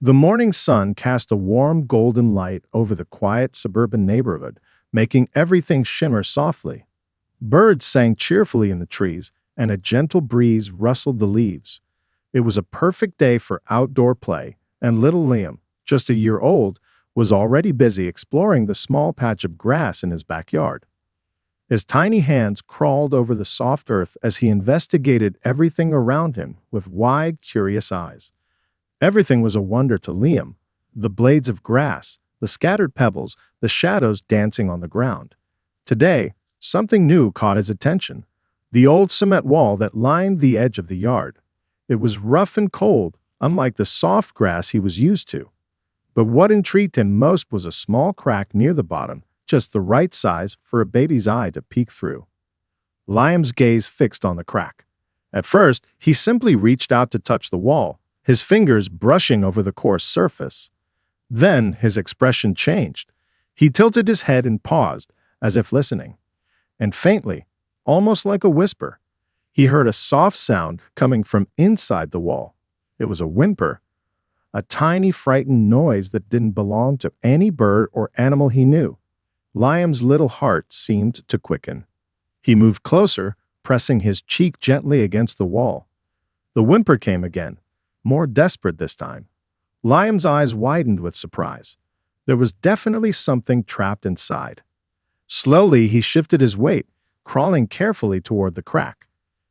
The morning sun cast a warm golden light over the quiet suburban neighborhood, making everything shimmer softly. Birds sang cheerfully in the trees, and a gentle breeze rustled the leaves. It was a perfect day for outdoor play, and little Liam, just a year old, was already busy exploring the small patch of grass in his backyard. His tiny hands crawled over the soft earth as he investigated everything around him with wide, curious eyes. Everything was a wonder to Liam: the blades of grass, the scattered pebbles, the shadows dancing on the ground. Today, something new caught his attention: the old cement wall that lined the edge of the yard. It was rough and cold, unlike the soft grass he was used to. But what intrigued him most was a small crack near the bottom, just the right size for a baby's eye to peek through. Liam's gaze fixed on the crack. At first, he simply reached out to touch the wall, his fingers brushing over the coarse surface. Then his expression changed. He tilted his head and paused, as if listening. And faintly, almost like a whisper, he heard a soft sound coming from inside the wall. It was a whimper, a tiny, frightened noise that didn't belong to any bird or animal he knew. Liam's little heart seemed to quicken. He moved closer, pressing his cheek gently against the wall. The whimper came again, more desperate this time. Liam's eyes widened with surprise. There was definitely something trapped inside. Slowly, he shifted his weight, crawling carefully toward the crack.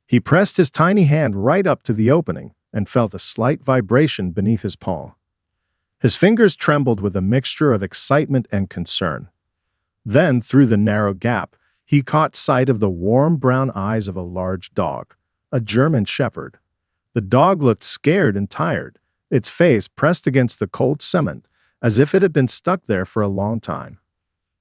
He pressed his tiny hand right up to the opening and felt a slight vibration beneath his palm. His fingers trembled with a mixture of excitement and concern. Then, through the narrow gap, he caught sight of the warm brown eyes of a large dog, a German shepherd. The dog looked scared and tired, its face pressed against the cold cement, as if it had been stuck there for a long time.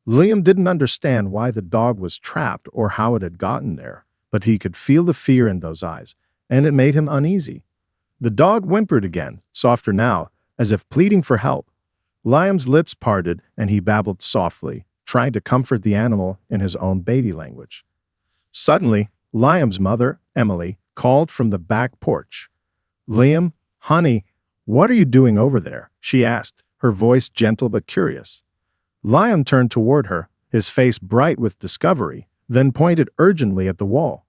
Liam didn't understand why the dog was trapped or how it had gotten there, but he could feel the fear in those eyes, and it made him uneasy. The dog whimpered again, softer now, as if pleading for help. Liam's lips parted, and he babbled softly, trying to comfort the animal in his own baby language. Suddenly, Liam's mother, Emily, called from the back porch. "Liam, honey, what are you doing over there?" she asked, her voice gentle but curious. Liam turned toward her, his face bright with discovery, then pointed urgently at the wall.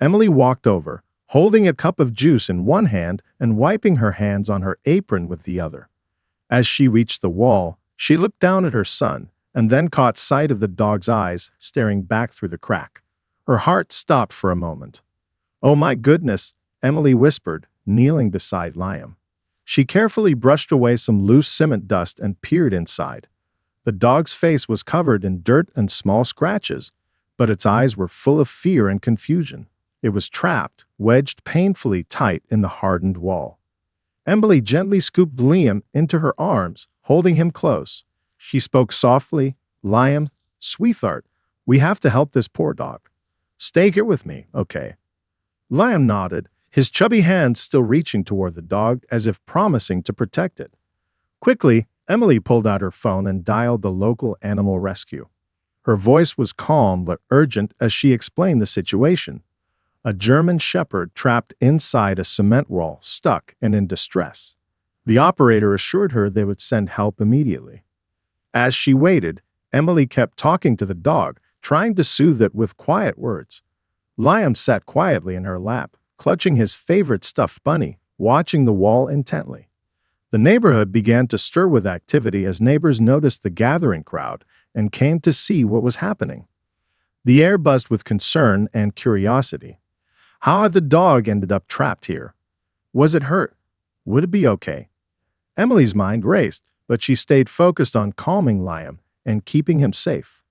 Emily walked over, holding a cup of juice in one hand and wiping her hands on her apron with the other. As she reached the wall, she looked down at her son and then caught sight of the dog's eyes staring back through the crack. Her heart stopped for a moment. "Oh my goodness," Emily whispered, kneeling beside Liam. She carefully brushed away some loose cement dust and peered inside. The dog's face was covered in dirt and small scratches, but its eyes were full of fear and confusion. It was trapped, wedged painfully tight in the hardened wall. Emily gently scooped Liam into her arms, holding him close. She spoke softly, "Liam, sweetheart, we have to help this poor dog. Stay here with me, okay?" Liam nodded, his chubby hands still reaching toward the dog as if promising to protect it. Quickly, Emily pulled out her phone and dialed the local animal rescue. Her voice was calm but urgent as she explained the situation. A German shepherd trapped inside a cement wall, stuck and in distress. The operator assured her they would send help immediately. As she waited, Emily kept talking to the dog, trying to soothe it with quiet words. Liam sat quietly in her lap, clutching his favorite stuffed bunny, watching the wall intently. The neighborhood began to stir with activity as neighbors noticed the gathering crowd and came to see what was happening. The air buzzed with concern and curiosity. How had the dog ended up trapped here? Was it hurt? Would it be okay? Emily's mind raced, but she stayed focused on calming Liam and keeping him safe.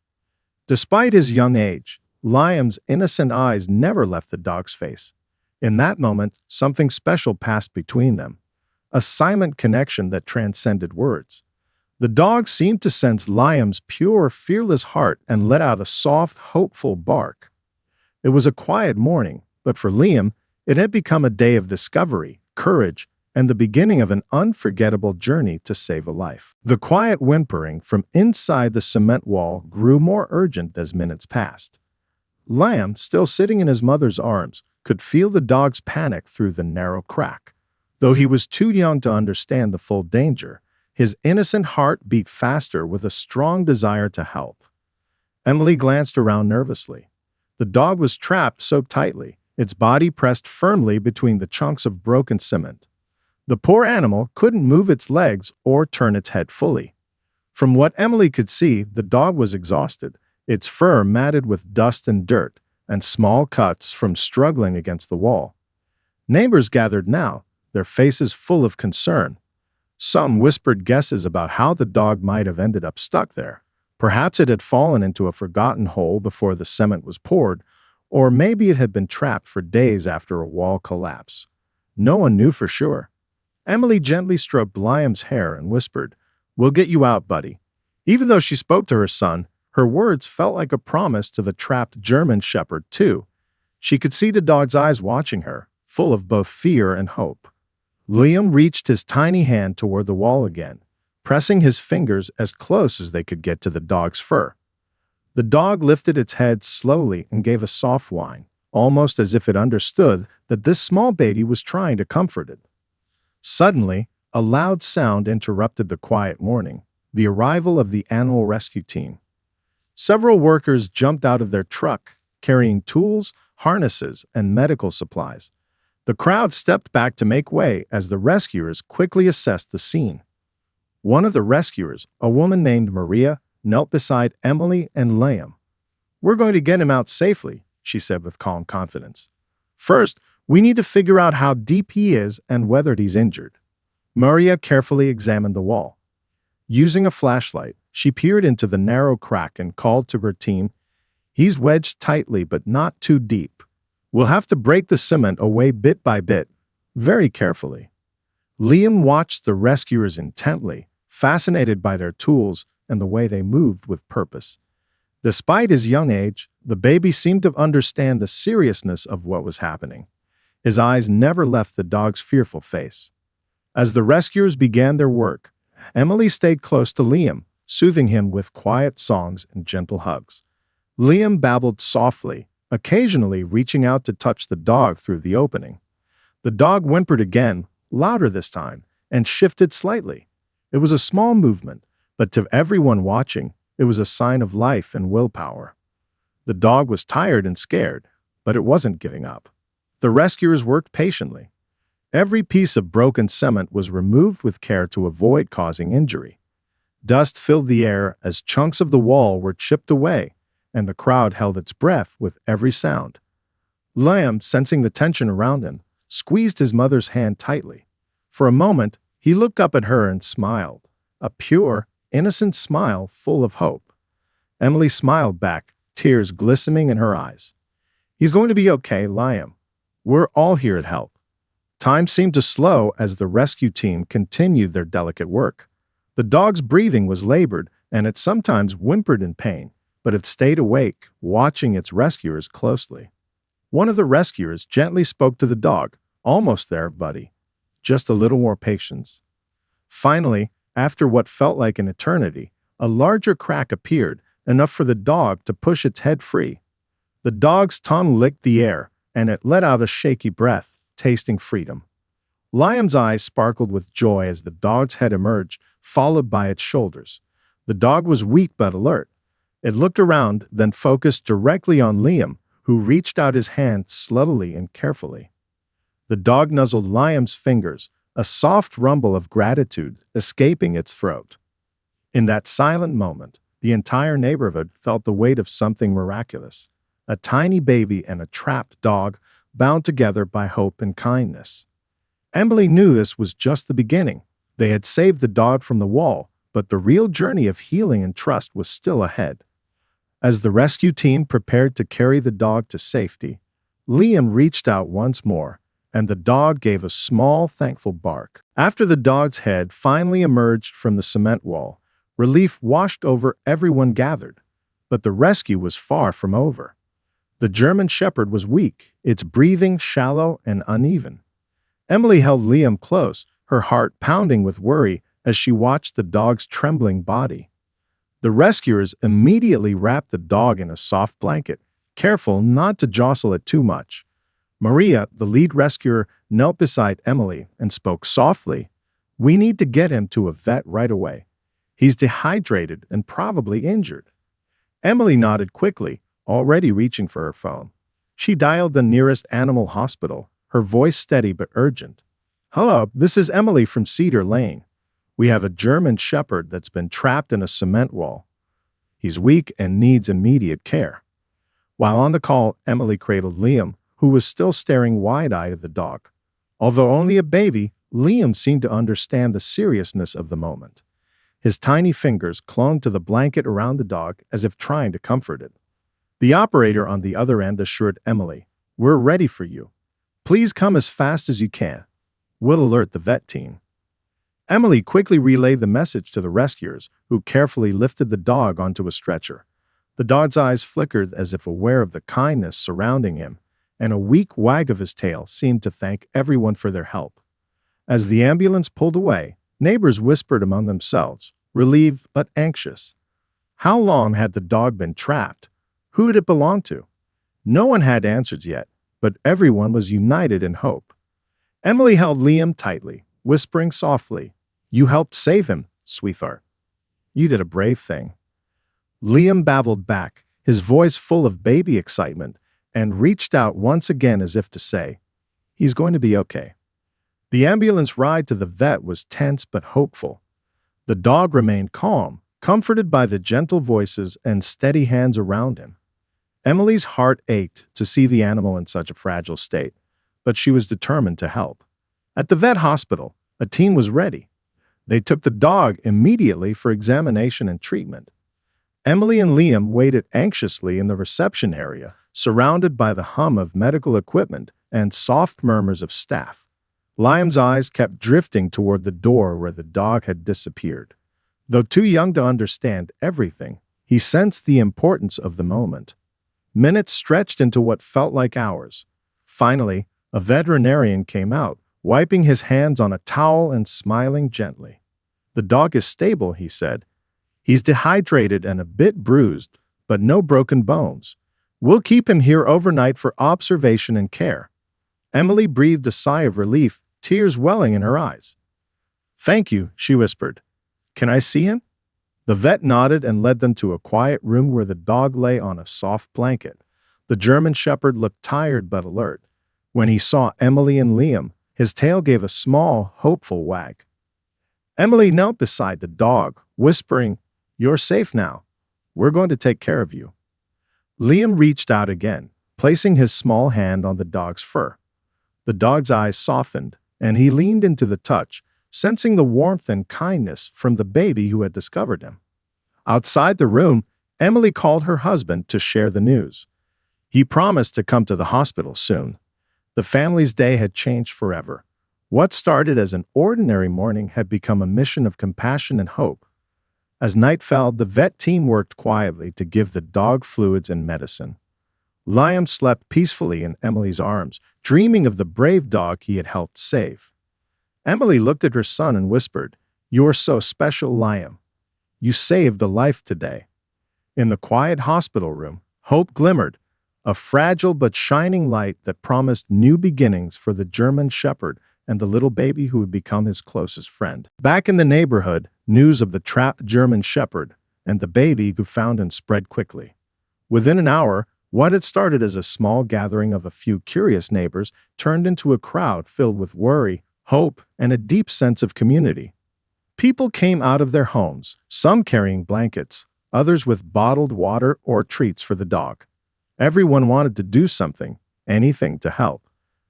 Despite his young age, Liam's innocent eyes never left the dog's face. In that moment, something special passed between them, a silent connection that transcended words. The dog seemed to sense Liam's pure, fearless heart and let out a soft, hopeful bark. It was a quiet morning, but for Liam, it had become a day of discovery, courage, and the beginning of an unforgettable journey to save a life. The quiet whimpering from inside the cement wall grew more urgent as minutes passed. Liam, still sitting in his mother's arms, could feel the dog's panic through the narrow crack. Though he was too young to understand the full danger, his innocent heart beat faster with a strong desire to help. Emily glanced around nervously. The dog was trapped so tightly, its body pressed firmly between the chunks of broken cement. The poor animal couldn't move its legs or turn its head fully. From what Emily could see, the dog was exhausted, its fur matted with dust and dirt, and small cuts from struggling against the wall. Neighbors gathered now, their faces full of concern. Some whispered guesses about how the dog might have ended up stuck there. Perhaps it had fallen into a forgotten hole before the cement was poured, or maybe it had been trapped for days after a wall collapse. No one knew for sure. Emily gently stroked Liam's hair and whispered, "We'll get you out, buddy." Even though she spoke to her son, her words felt like a promise to the trapped German shepherd, too. She could see the dog's eyes watching her, full of both fear and hope. Liam reached his tiny hand toward the wall again, pressing his fingers as close as they could get to the dog's fur. The dog lifted its head slowly and gave a soft whine, almost as if it understood that this small baby was trying to comfort it. Suddenly, a loud sound interrupted the quiet morning, the arrival of the animal rescue team. Several workers jumped out of their truck, carrying tools, harnesses, and medical supplies. The crowd stepped back to make way as the rescuers quickly assessed the scene. One of the rescuers, a woman named Maria, knelt beside Emily and Liam. "We're going to get him out safely," she said with calm confidence. "First, we need to figure out how deep he is and whether he's injured." Maria carefully examined the wall. Using a flashlight, she peered into the narrow crack and called to her team, "He's wedged tightly but not too deep. We'll have to break the cement away bit by bit, very carefully." Liam watched the rescuers intently, fascinated by their tools and the way they moved with purpose. Despite his young age, the baby seemed to understand the seriousness of what was happening. His eyes never left the dog's fearful face. As the rescuers began their work, Emily stayed close to Liam, soothing him with quiet songs and gentle hugs. Liam babbled softly, occasionally reaching out to touch the dog through the opening. The dog whimpered again, louder this time, and shifted slightly. It was a small movement, but to everyone watching, it was a sign of life and willpower. The dog was tired and scared, but it wasn't giving up. The rescuers worked patiently. Every piece of broken cement was removed with care to avoid causing injury. Dust filled the air as chunks of the wall were chipped away, and the crowd held its breath with every sound. Liam, sensing the tension around him, squeezed his mother's hand tightly. For a moment, he looked up at her and smiled, a pure, innocent smile full of hope. Emily smiled back, tears glistening in her eyes. "He's going to be okay, Liam. We're all here to help." Time seemed to slow as the rescue team continued their delicate work. The dog's breathing was labored, and it sometimes whimpered in pain, but it stayed awake, watching its rescuers closely. One of the rescuers gently spoke to the dog, "Almost there, buddy. Just a little more patience." Finally, after what felt like an eternity, a larger crack appeared, enough for the dog to push its head free. The dog's tongue licked the air, and it let out a shaky breath, tasting freedom. Liam's eyes sparkled with joy as the dog's head emerged, followed by its shoulders. The dog was weak but alert. It looked around, then focused directly on Liam, who reached out his hand slowly and carefully. The dog nuzzled Liam's fingers, a soft rumble of gratitude escaping its throat. In that silent moment, the entire neighborhood felt the weight of something miraculous. A tiny baby and a trapped dog bound together by hope and kindness. Emily knew this was just the beginning. They had saved the dog from the wall, but the real journey of healing and trust was still ahead. As the rescue team prepared to carry the dog to safety, Liam reached out once more, and the dog gave a small, thankful bark. After the dog's head finally emerged from the cement wall, relief washed over everyone gathered. But the rescue was far from over. The German shepherd was weak, its breathing shallow and uneven. Emily held Liam close, her heart pounding with worry as she watched the dog's trembling body. The rescuers immediately wrapped the dog in a soft blanket, careful not to jostle it too much. Maria, the lead rescuer, knelt beside Emily and spoke softly. We need to get him to a vet right away. He's dehydrated and probably injured. Emily nodded quickly, already reaching for her phone. She dialed the nearest animal hospital, her voice steady but urgent. Hello, this is Emily from Cedar Lane. We have a German Shepherd that's been trapped in a cement wall. He's weak and needs immediate care. While on the call, Emily cradled Liam, who was still staring wide-eyed at the dog. Although only a baby, Liam seemed to understand the seriousness of the moment. His tiny fingers clung to the blanket around the dog as if trying to comfort it. The operator on the other end assured Emily, "We're ready for you. Please come as fast as you can. We'll alert the vet team." Emily quickly relayed the message to the rescuers, who carefully lifted the dog onto a stretcher. The dog's eyes flickered as if aware of the kindness surrounding him, and a weak wag of his tail seemed to thank everyone for their help. As the ambulance pulled away, neighbors whispered among themselves, relieved but anxious. How long had the dog been trapped? Who did it belong to? No one had answers yet, but everyone was united in hope. Emily held Liam tightly, whispering softly, "You helped save him, sweetheart. You did a brave thing." Liam babbled back, his voice full of baby excitement, and reached out once again as if to say, "He's going to be okay." The ambulance ride to the vet was tense but hopeful. The dog remained calm, comforted by the gentle voices and steady hands around him. Emily's heart ached to see the animal in such a fragile state, but she was determined to help. At the vet hospital, a team was ready. They took the dog immediately for examination and treatment. Emily and Liam waited anxiously in the reception area, surrounded by the hum of medical equipment and soft murmurs of staff. Liam's eyes kept drifting toward the door where the dog had disappeared. Though too young to understand everything, he sensed the importance of the moment. Minutes stretched into what felt like hours. Finally, a veterinarian came out, wiping his hands on a towel and smiling gently. "The dog is stable," he said. "He's dehydrated and a bit bruised, but no broken bones. We'll keep him here overnight for observation and care." Emily breathed a sigh of relief, tears welling in her eyes. "Thank you," she whispered. "Can I see him?" The vet nodded and led them to a quiet room where the dog lay on a soft blanket. The German Shepherd looked tired but alert. When he saw Emily and Liam, his tail gave a small, hopeful wag. Emily knelt beside the dog, whispering, "You're safe now. We're going to take care of you." Liam reached out again, placing his small hand on the dog's fur. The dog's eyes softened, and he leaned into the touch, sensing the warmth and kindness from the baby who had discovered him. Outside the room, Emily called her husband to share the news. He promised to come to the hospital soon. The family's day had changed forever. What started as an ordinary morning had become a mission of compassion and hope. As night fell, the vet team worked quietly to give the dog fluids and medicine. Liam slept peacefully in Emily's arms, dreaming of the brave dog he had helped save. Emily looked at her son and whispered, "You're so special, Liam. You saved a life today." In the quiet hospital room, hope glimmered, a fragile but shining light that promised new beginnings for the German Shepherd and the little baby who would become his closest friend. Back in the neighborhood, news of the trapped German Shepherd and the baby who found him spread quickly. Within an hour, what had started as a small gathering of a few curious neighbors turned into a crowd filled with worry, hope, and a deep sense of community. People came out of their homes, some carrying blankets, others with bottled water or treats for the dog. Everyone wanted to do something, anything to help.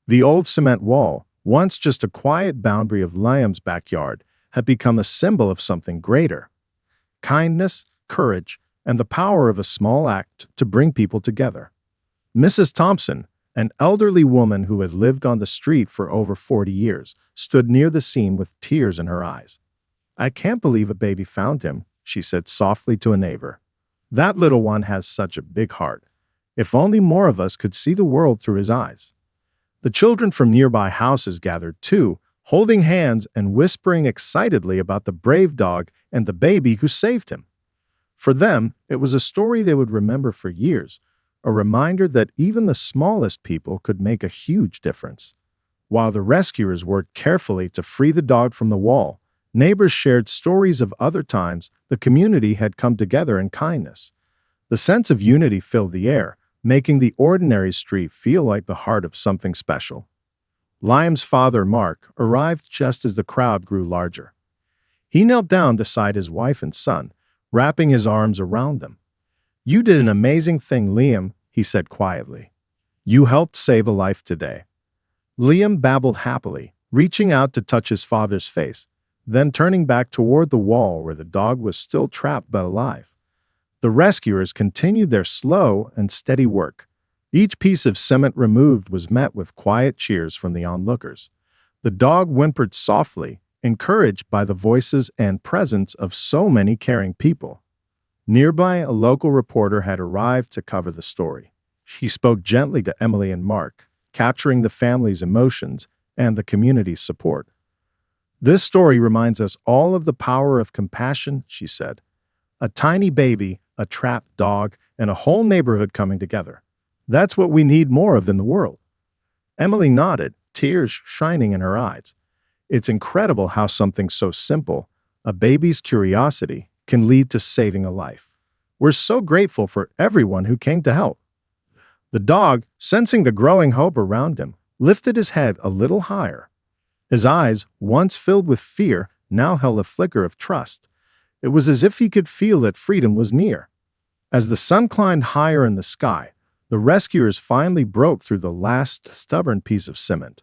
The old cement wall, once just a quiet boundary of Liam's backyard, had become a symbol of something greater. Kindness, courage, and the power of a small act to bring people together. Mrs. Thompson, an elderly woman who had lived on the street for over 40 years, stood near the scene with tears in her eyes. "I can't believe a baby found him," she said softly to a neighbor. "That little one has such a big heart. If only more of us could see the world through his eyes." The children from nearby houses gathered too, holding hands and whispering excitedly about the brave dog and the baby who saved him. For them, it was a story they would remember for years, a reminder that even the smallest people could make a huge difference. While the rescuers worked carefully to free the dog from the wall, neighbors shared stories of other times the community had come together in kindness. The sense of unity filled the air, making the ordinary street feel like the heart of something special. Liam's father, Mark, arrived just as the crowd grew larger. He knelt down beside his wife and son, wrapping his arms around them. "You did an amazing thing, Liam," he said quietly. "You helped save a life today." Liam babbled happily, reaching out to touch his father's face, then turning back toward the wall where the dog was still trapped but alive. The rescuers continued their slow and steady work. Each piece of cement removed was met with quiet cheers from the onlookers. The dog whimpered softly, encouraged by the voices and presence of so many caring people. Nearby, a local reporter had arrived to cover the story. She spoke gently to Emily and Mark, capturing the family's emotions and the community's support. "This story reminds us all of the power of compassion," she said. "A tiny baby, a trapped dog, and a whole neighborhood coming together. That's what we need more of in the world." Emily nodded, tears shining in her eyes. It's incredible how something so simple, a baby's curiosity, can lead to saving a life. We're so grateful for everyone who came to help. The dog, sensing the growing hope around him, lifted his head a little higher. His eyes, once filled with fear, now held a flicker of trust. It was as if he could feel that freedom was near. As the sun climbed higher in the sky, the rescuers finally broke through the last stubborn piece of cement.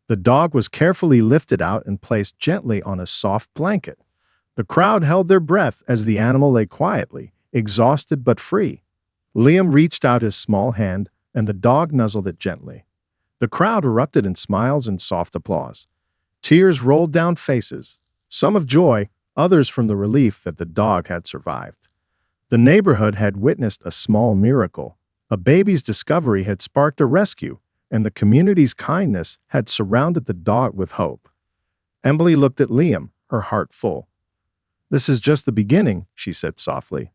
The dog was carefully lifted out and placed gently on a soft blanket. The crowd held their breath as the animal lay quietly, exhausted but free. Liam reached out his small hand, and the dog nuzzled it gently. The crowd erupted in smiles and soft applause. Tears rolled down faces, some of joy, others from the relief that the dog had survived. The neighborhood had witnessed a small miracle. A baby's discovery had sparked a rescue, and the community's kindness had surrounded the dog with hope. Emily looked at Liam, her heart full. "This is just the beginning," she said softly.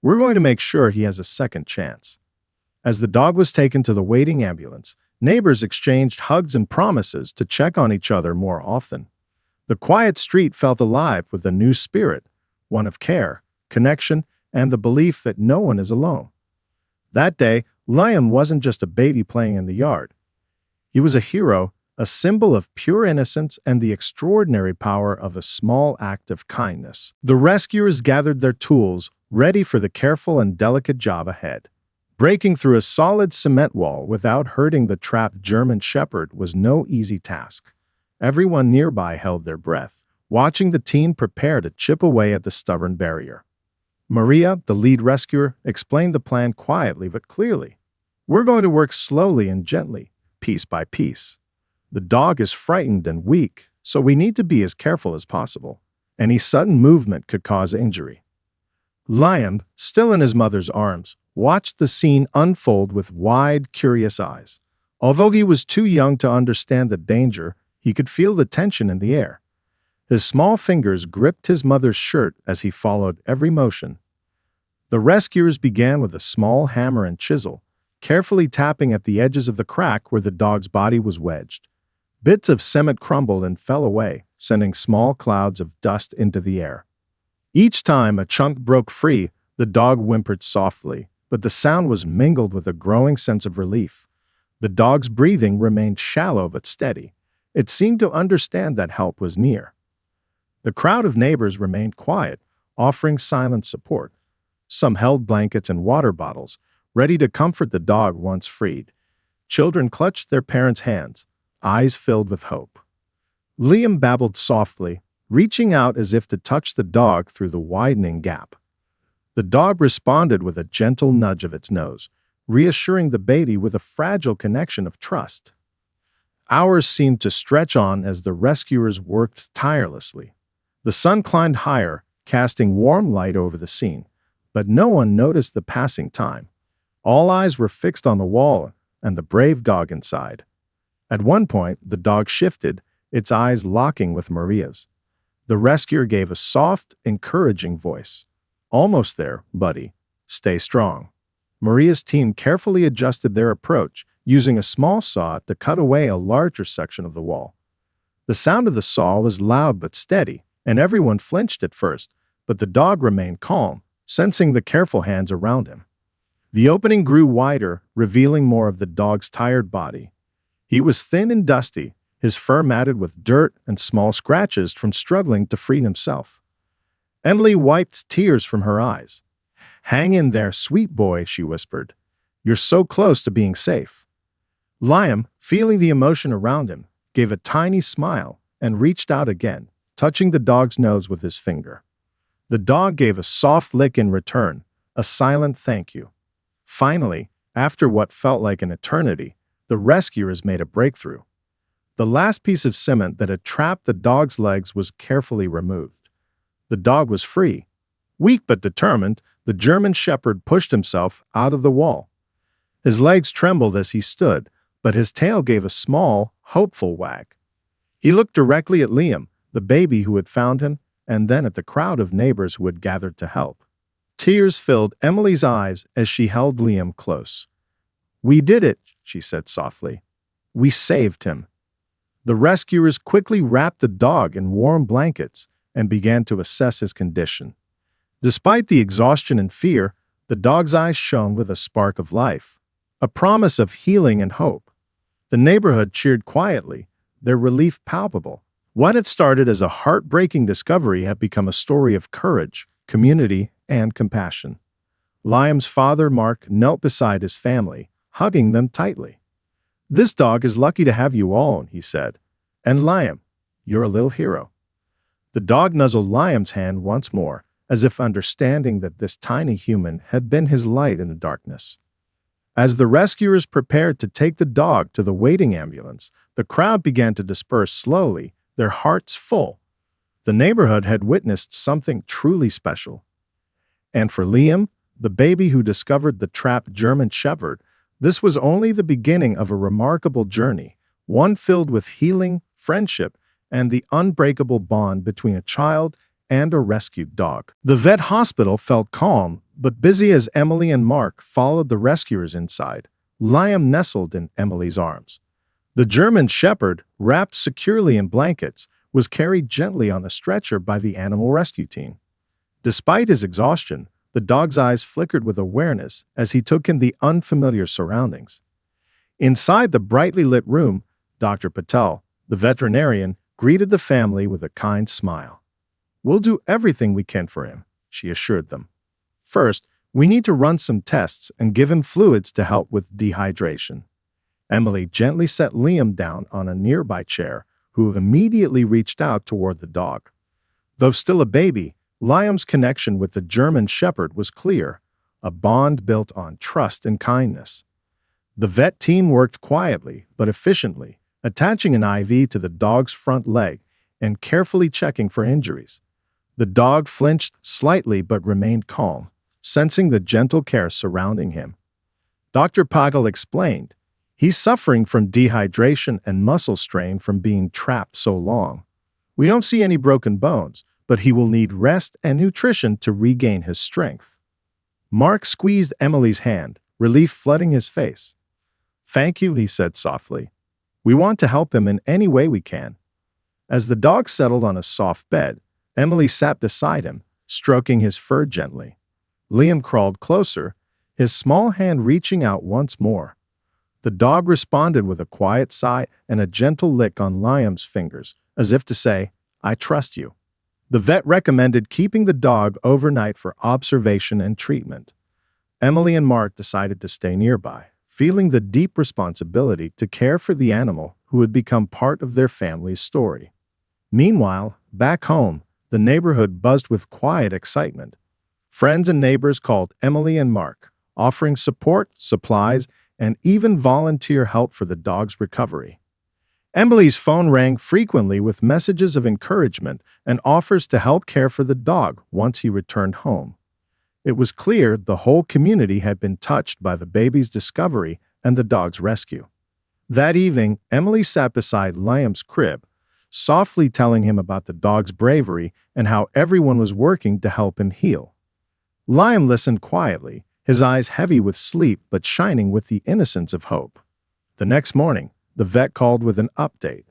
"We're going to make sure he has a second chance." As the dog was taken to the waiting ambulance, neighbors exchanged hugs and promises to check on each other more often. The quiet street felt alive with a new spirit, one of care, connection, and the belief that no one is alone. That day, Liam wasn't just a baby playing in the yard. He was a hero, a symbol of pure innocence and the extraordinary power of a small act of kindness. The rescuers gathered their tools, ready for the careful and delicate job ahead. Breaking through a solid cement wall without hurting the trapped German Shepherd was no easy task. Everyone nearby held their breath, watching the team prepare to chip away at the stubborn barrier. Maria, the lead rescuer, explained the plan quietly but clearly. "We're going to work slowly and gently, piece by piece. The dog is frightened and weak, so we need to be as careful as possible. Any sudden movement could cause injury." Liam, still in his mother's arms, watched the scene unfold with wide, curious eyes. Although he was too young to understand the danger, he could feel the tension in the air. His small fingers gripped his mother's shirt as he followed every motion. The rescuers began with a small hammer and chisel, carefully tapping at the edges of the crack where the dog's body was wedged. Bits of cement crumbled and fell away, sending small clouds of dust into the air. Each time a chunk broke free, the dog whimpered softly, but the sound was mingled with a growing sense of relief. The dog's breathing remained shallow but steady. It seemed to understand that help was near. The crowd of neighbors remained quiet, offering silent support. Some held blankets and water bottles, ready to comfort the dog once freed. Children clutched their parents' hands, eyes filled with hope. Liam babbled softly, reaching out as if to touch the dog through the widening gap. The dog responded with a gentle nudge of its nose, reassuring the baby with a fragile connection of trust. Hours seemed to stretch on as the rescuers worked tirelessly. The sun climbed higher, casting warm light over the scene, but no one noticed the passing time. All eyes were fixed on the wall and the brave dog inside. At one point, the dog shifted, its eyes locking with Maria's. The rescuer gave a soft, encouraging voice. "Almost there, buddy. Stay strong." Maria's team carefully adjusted their approach, using a small saw to cut away a larger section of the wall. The sound of the saw was loud but steady, and everyone flinched at first, but the dog remained calm, sensing the careful hands around him. The opening grew wider, revealing more of the dog's tired body. He was thin and dusty, his fur matted with dirt and small scratches from struggling to free himself. Emily wiped tears from her eyes. "Hang in there, sweet boy," she whispered. "You're so close to being safe." Liam, feeling the emotion around him, gave a tiny smile and reached out again, touching the dog's nose with his finger. The dog gave a soft lick in return, a silent thank you. Finally, after what felt like an eternity, the rescuers made a breakthrough. The last piece of cement that had trapped the dog's legs was carefully removed. The dog was free. Weak but determined, the German Shepherd pushed himself out of the wall. His legs trembled as he stood, but his tail gave a small, hopeful wag. He looked directly at Liam, the baby who had found him, and then at the crowd of neighbors who had gathered to help. Tears filled Emily's eyes as she held Liam close. "We did it," she said softly. "We saved him." The rescuers quickly wrapped the dog in warm blankets and began to assess his condition. Despite the exhaustion and fear, the dog's eyes shone with a spark of life, a promise of healing and hope. The neighborhood cheered quietly, their relief palpable. What had started as a heartbreaking discovery had become a story of courage, community, and compassion. Liam's father, Mark, knelt beside his family, hugging them tightly. "This dog is lucky to have you all," he said. "And Liam, you're a little hero." The dog nuzzled Liam's hand once more, as if understanding that this tiny human had been his light in the darkness. As the rescuers prepared to take the dog to the waiting ambulance, the crowd began to disperse slowly, their hearts full. The neighborhood had witnessed something truly special. And for Liam, the baby who discovered the trapped German Shepherd, this was only the beginning of a remarkable journey, one filled with healing, friendship, and the unbreakable bond between a child and a rescued dog. The vet hospital felt calm, but busy as Emily and Mark followed the rescuers inside. Liam nestled in Emily's arms. The German Shepherd, wrapped securely in blankets, was carried gently on a stretcher by the animal rescue team. Despite his exhaustion, the dog's eyes flickered with awareness as he took in the unfamiliar surroundings. Inside the brightly lit room, Dr. Patel, the veterinarian, greeted the family with a kind smile. "We'll do everything we can for him," she assured them. "First, we need to run some tests and give him fluids to help with dehydration." Emily gently set Liam down on a nearby chair, who immediately reached out toward the dog. Though still a baby, Liam's connection with the German Shepherd was clear, a bond built on trust and kindness. The vet team worked quietly but efficiently, attaching an IV to the dog's front leg and carefully checking for injuries. The dog flinched slightly but remained calm, sensing the gentle care surrounding him. Dr. Pagel explained, "He's suffering from dehydration and muscle strain from being trapped so long. We don't see any broken bones, but he will need rest and nutrition to regain his strength." Mark squeezed Emily's hand, relief flooding his face. "Thank you," he said softly. "We want to help him in any way we can." As the dog settled on a soft bed, Emily sat beside him, stroking his fur gently. Liam crawled closer, his small hand reaching out once more. The dog responded with a quiet sigh and a gentle lick on Liam's fingers, as if to say, "I trust you." The vet recommended keeping the dog overnight for observation and treatment. Emily and Mark decided to stay nearby, feeling the deep responsibility to care for the animal who had become part of their family's story. Meanwhile, back home, the neighborhood buzzed with quiet excitement. Friends and neighbors called Emily and Mark, offering support, supplies, and even volunteer help for the dog's recovery. Emily's phone rang frequently with messages of encouragement and offers to help care for the dog once he returned home. It was clear the whole community had been touched by the baby's discovery and the dog's rescue. That evening, Emily sat beside Liam's crib, softly telling him about the dog's bravery and how everyone was working to help him heal. Liam listened quietly, his eyes heavy with sleep but shining with the innocence of hope. The next morning, the vet called with an update.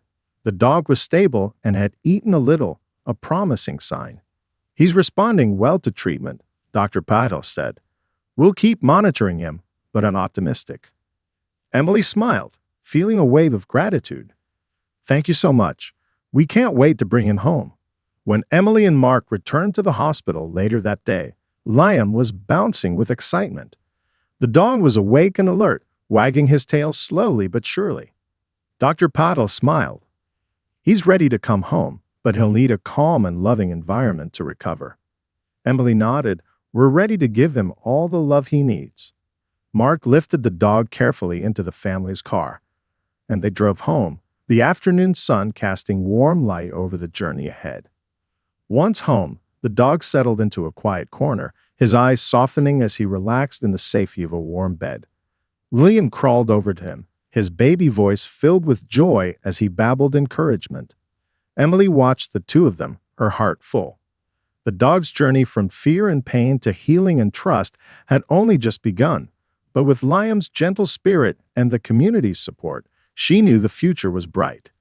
The dog was stable and had eaten a little, a promising sign. "He's responding well to treatment," Dr. Patel said. "We'll keep monitoring him, but I'm optimistic." Emily smiled, feeling a wave of gratitude. "Thank you so much. We can't wait to bring him home." When Emily and Mark returned to the hospital later that day, Liam was bouncing with excitement. The dog was awake and alert, wagging his tail slowly but surely. Dr. Patel smiled. "He's ready to come home, but he'll need a calm and loving environment to recover." Emily nodded. "We're ready to give him all the love he needs." Mark lifted the dog carefully into the family's car, and they drove home, the afternoon sun casting warm light over the journey ahead. Once home, the dog settled into a quiet corner, his eyes softening as he relaxed in the safety of a warm bed. Liam crawled over to him, his baby voice filled with joy as he babbled encouragement. Emily watched the two of them, her heart full. The dog's journey from fear and pain to healing and trust had only just begun, but with Liam's gentle spirit and the community's support, she knew the future was bright.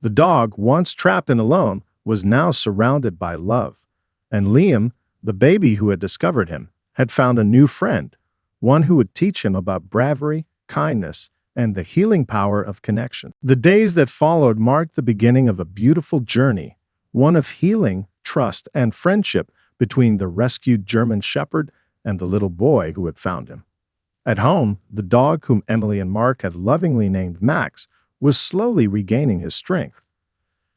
The dog, once trapped and alone, was now surrounded by love, and Liam, the baby who had discovered him, had found a new friend, one who would teach him about bravery, kindness, and the healing power of connection. The days that followed marked the beginning of a beautiful journey, one of healing, trust, and friendship between the rescued German Shepherd and the little boy who had found him. At home, the dog whom Emily and Mark had lovingly named Max was slowly regaining his strength.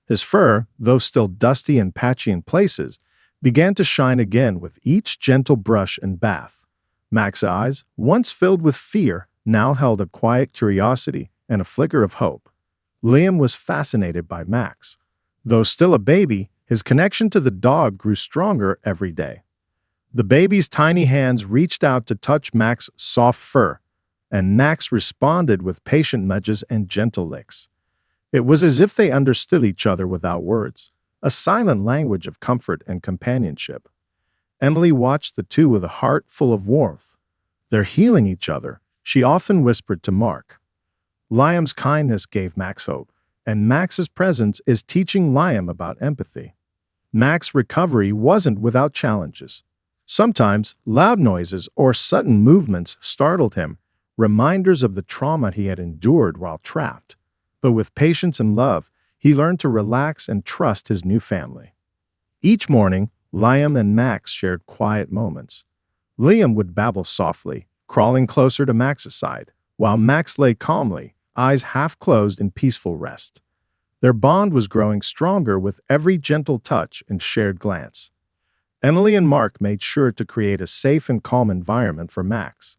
His fur, though still dusty and patchy in places, began to shine again with each gentle brush and bath. Max's eyes, once filled with fear, now held a quiet curiosity and a flicker of hope. Liam was fascinated by Max. Though still a baby, his connection to the dog grew stronger every day. The baby's tiny hands reached out to touch Max's soft fur, and Max responded with patient nudges and gentle licks. It was as if they understood each other without words, a silent language of comfort and companionship. Emily watched the two with a heart full of warmth. "They're healing each other," she often whispered to Mark. Liam's kindness gave Max hope, and Max's presence is teaching Liam about empathy. Max's recovery wasn't without challenges. Sometimes loud noises or sudden movements startled him, reminders of the trauma he had endured while trapped. But with patience and love, he learned to relax and trust his new family. Each morning, Liam and Max shared quiet moments. Liam would babble softly, crawling closer to Max's side, while Max lay calmly, eyes half closed in peaceful rest. Their bond was growing stronger with every gentle touch and shared glance. Emily and Mark made sure to create a safe and calm environment for Max.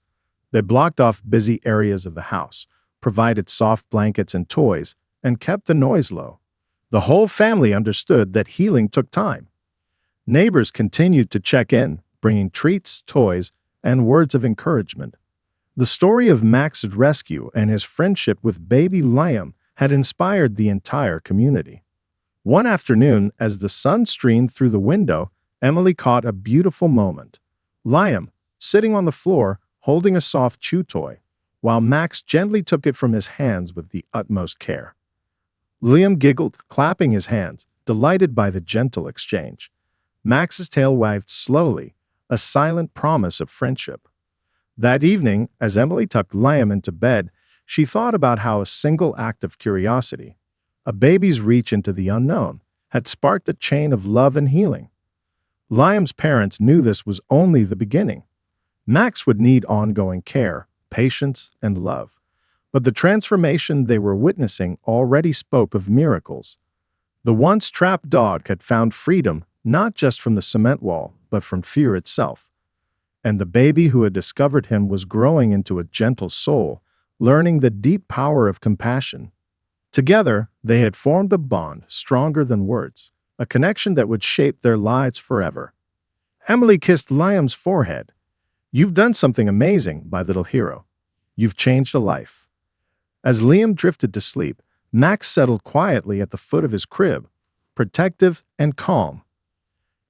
They blocked off busy areas of the house, provided soft blankets and toys, and kept the noise low. The whole family understood that healing took time. Neighbors continued to check in, bringing treats, toys, and words of encouragement. The story of Max's rescue and his friendship with baby Liam had inspired the entire community. One afternoon, as the sun streamed through the window, Emily caught a beautiful moment. Liam, sitting on the floor, holding a soft chew toy, while Max gently took it from his hands with the utmost care. Liam giggled, clapping his hands, delighted by the gentle exchange. Max's tail wagged slowly, a silent promise of friendship. That evening, as Emily tucked Liam into bed, she thought about how a single act of curiosity, a baby's reach into the unknown, had sparked a chain of love and healing. Liam's parents knew this was only the beginning. Max would need ongoing care, patience, and love. But the transformation they were witnessing already spoke of miracles. The once trapped dog had found freedom not just from the cement wall, but from fear itself. And the baby who had discovered him was growing into a gentle soul, learning the deep power of compassion. Together, they had formed a bond stronger than words, a connection that would shape their lives forever. Emily kissed Liam's forehead. "You've done something amazing, my little hero. You've changed a life." As Liam drifted to sleep, Max settled quietly at the foot of his crib, protective and calm.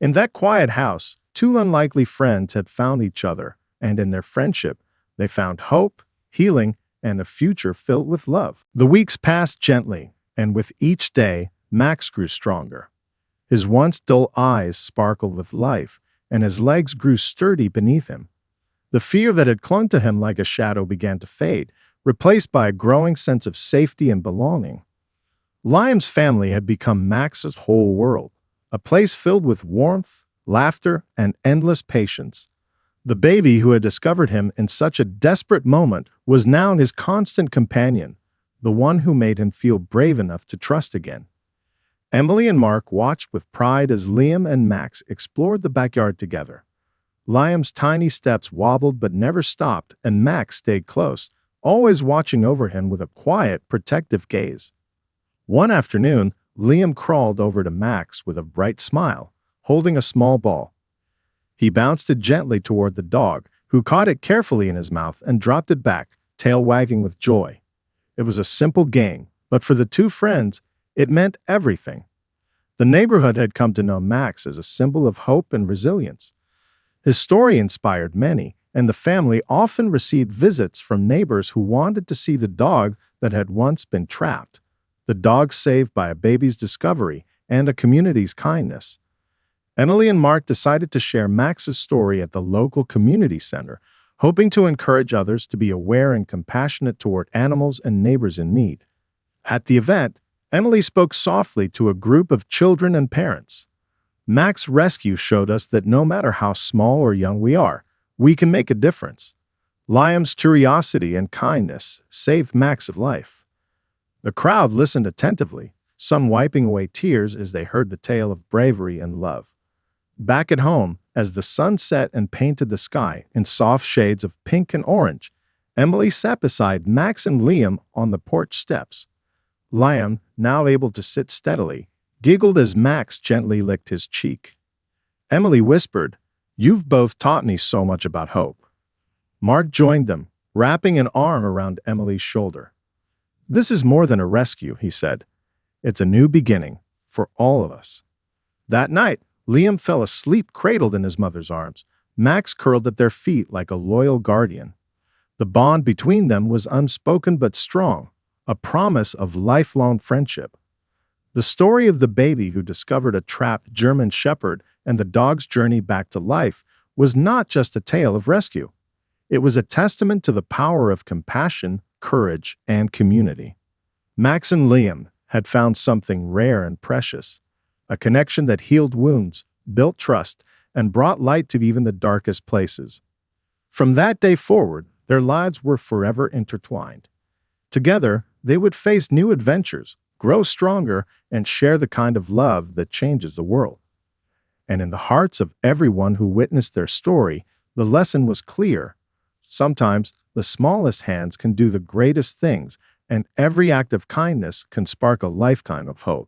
In that quiet house, two unlikely friends had found each other, and in their friendship, they found hope, healing, and a future filled with love. The weeks passed gently, and with each day, Max grew stronger. His once dull eyes sparkled with life, and his legs grew sturdy beneath him. The fear that had clung to him like a shadow began to fade, replaced by a growing sense of safety and belonging. Liam's family had become Max's whole world, a place filled with warmth, laughter, and endless patience. The baby who had discovered him in such a desperate moment was now his constant companion, the one who made him feel brave enough to trust again. Emily and Mark watched with pride as Liam and Max explored the backyard together. Liam's tiny steps wobbled but never stopped, and Max stayed close, always watching over him with a quiet, protective gaze. One afternoon, Liam crawled over to Max with a bright smile, holding a small ball. He bounced it gently toward the dog, who caught it carefully in his mouth and dropped it back, tail wagging with joy. It was a simple game, but for the two friends, it meant everything. The neighborhood had come to know Max as a symbol of hope and resilience. His story inspired many, and the family often received visits from neighbors who wanted to see the dog that had once been trapped, the dog saved by a baby's discovery and a community's kindness. Emily and Mark decided to share Max's story at the local community center, hoping to encourage others to be aware and compassionate toward animals and neighbors in need. At the event, Emily spoke softly to a group of children and parents. Max Rescue showed us that no matter how small or young we are, we can make a difference. Liam's curiosity and kindness saved Max's life. The crowd listened attentively, some wiping away tears as they heard the tale of bravery and love. Back at home, as the sun set and painted the sky in soft shades of pink and orange, Emily sat beside Max and Liam on the porch steps. Liam, now able to sit steadily, giggled as Max gently licked his cheek. Emily whispered, "You've both taught me so much about hope." Mark joined them, wrapping an arm around Emily's shoulder. "This is more than a rescue," he said. "It's a new beginning for all of us." That night, Liam fell asleep cradled in his mother's arms. Max curled at their feet like a loyal guardian. The bond between them was unspoken but strong, a promise of lifelong friendship. The story of the baby who discovered a trapped German shepherd and the dog's journey back to life was not just a tale of rescue. It was a testament to the power of compassion, courage, and community. Max and Liam had found something rare and precious, a connection that healed wounds, built trust, and brought light to even the darkest places. From that day forward, their lives were forever intertwined. Together, they would face new adventures, grow stronger, and share the kind of love that changes the world. And in the hearts of everyone who witnessed their story, the lesson was clear. Sometimes, the smallest hands can do the greatest things, and every act of kindness can spark a lifetime of hope.